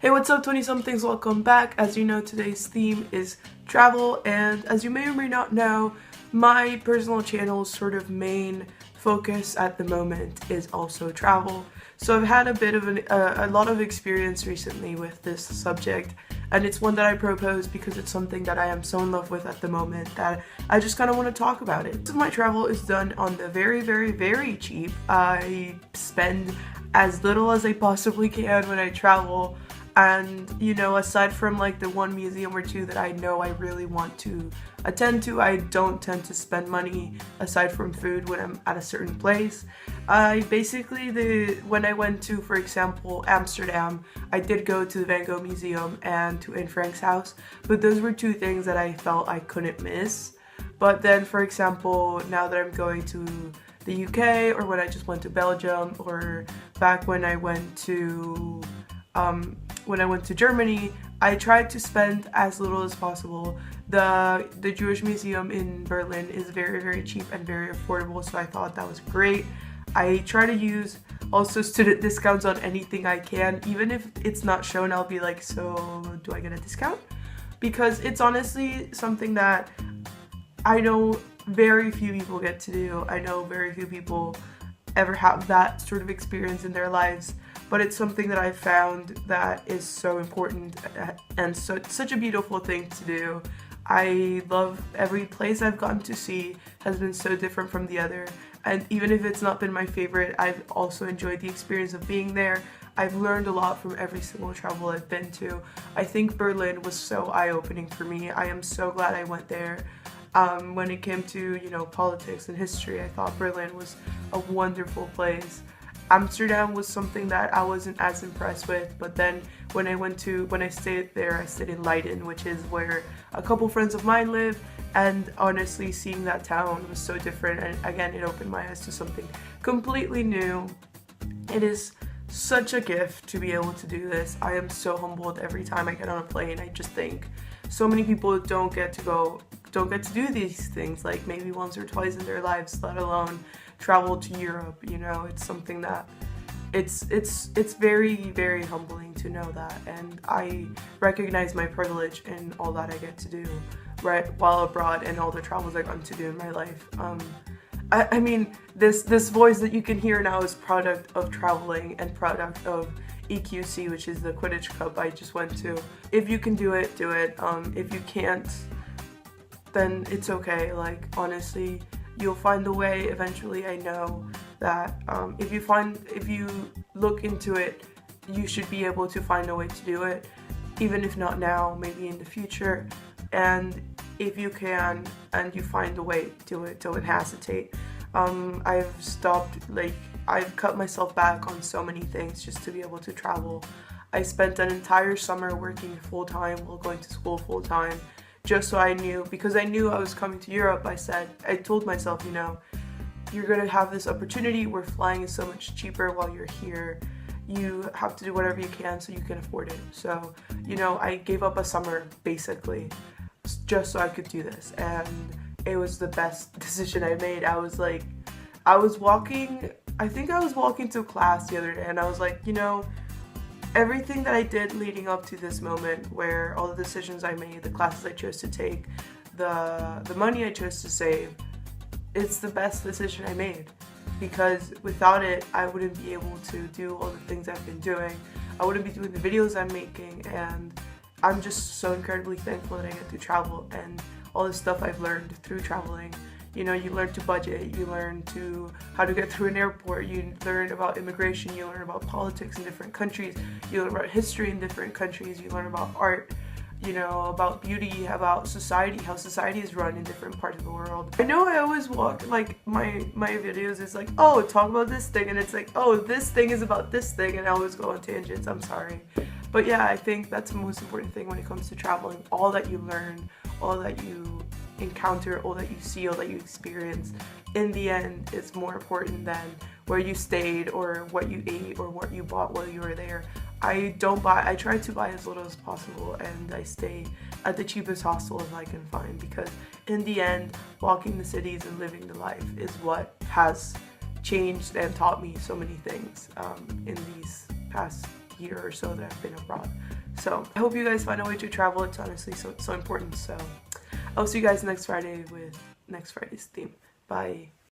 Hey, what's up 20-somethings? Welcome back. As you know, today's theme is travel, and as you may or may not know, my personal channel's sort of main focus at the moment is also travel. So I've had a bit of a lot of experience recently with this subject, and it's one that I propose because it's something that I am so in love with at the moment that I just kind of want to talk about it. Most of my travel is done on the very, very, very cheap. I spend as little as I possibly can when I travel. And, you know, aside from like the one museum or two that I know I really want to attend to, I don't tend to spend money aside from food when I'm at a certain place. I basically, when I went to, for example, Amsterdam, I did go to the Van Gogh Museum and to Anne Frank's house, but those were two things that I felt I couldn't miss. But then, for example, now that I'm going to the UK, or when I just went to Belgium, or back when I went to Germany, I tried to spend as little as possible. The Jewish Museum in Berlin is very, very cheap and very affordable, so I thought that was great. I try to use also student discounts on anything I can. Even if it's not shown, I'll be like, so do I get a discount? Because it's honestly something that I know very few people get to do. I know very few people ever have that sort of experience in their lives, but it's something that I found that is so important and such a beautiful thing to do. I love every place I've gotten to see has been so different from the other, and even if it's not been my favorite, I've also enjoyed the experience of being there. I've learned a lot from every single travel I've been to. I think Berlin was so eye-opening for me. I am so glad I went there. When it came to, you know, politics and history, I thought Berlin was a wonderful place. Amsterdam was something that I wasn't as impressed with, but then when I stayed there, I stayed in Leiden, which is where a couple friends of mine live, and honestly, seeing that town was so different, and again, it opened my eyes to something completely new. It is such a gift to be able to do this. I am so humbled every time I get on a plane. I just think so many people don't get to do these things, like maybe once or twice in their lives, let alone travel to Europe. You know, it's something that it's very, very humbling to know that, and I recognize my privilege in all that I get to do right while abroad and all the travels I've gotten to do in my life. I mean, this voice that you can hear now is product of traveling and product of EQC, which is the Quidditch Cup I just went to. If you can do it, do it. If you can't, then it's okay. Like, honestly, you'll find a way eventually. I know that if you look into it, you should be able to find a way to do it, even if not now, maybe in the future. And if you can and you find a way, do it. Don't hesitate. I've cut myself back on so many things just to be able to travel. I spent an entire summer working full-time while going to school full-time, just so I knew, because I knew I was coming to Europe. I told myself, you know, you're gonna have this opportunity where flying is so much cheaper while you're here. You have to do whatever you can so you can afford it. So, you know, I gave up a summer basically just so I could do this, and it was the best decision I made. I was walking to class the other day, and I was like, you know, everything that I did leading up to this moment, where all the decisions I made, the classes I chose to take, the money I chose to save, it's the best decision I made, because without it, I wouldn't be able to do all the things I've been doing. I wouldn't be doing the videos I'm making, and I'm just so incredibly thankful that I get to travel and all the stuff I've learned through traveling. You know, you learn to budget, you learn how to get through an airport, you learn about immigration, you learn about politics in different countries, you learn about history in different countries, you learn about art, you know, about beauty, about society, how society is run in different parts of the world. I know I always walk, like, my videos is like, oh, talk about this thing, and it's like, oh, this thing is about this thing, and I always go on tangents, I'm sorry. But yeah, I think that's the most important thing when it comes to traveling. All that you learn, all that you encounter, all that you see, all that you experience, in the end, is more important than where you stayed or what you ate or what you bought while you were there. I try to buy as little as possible, and I stay at the cheapest hostels I can find, because in the end, walking the cities and living the life is what has changed and taught me so many things in these past year or so that I've been abroad. So I hope you guys find a way to travel. It's honestly so important. So I'll see you guys next Friday with next Friday's theme. Bye.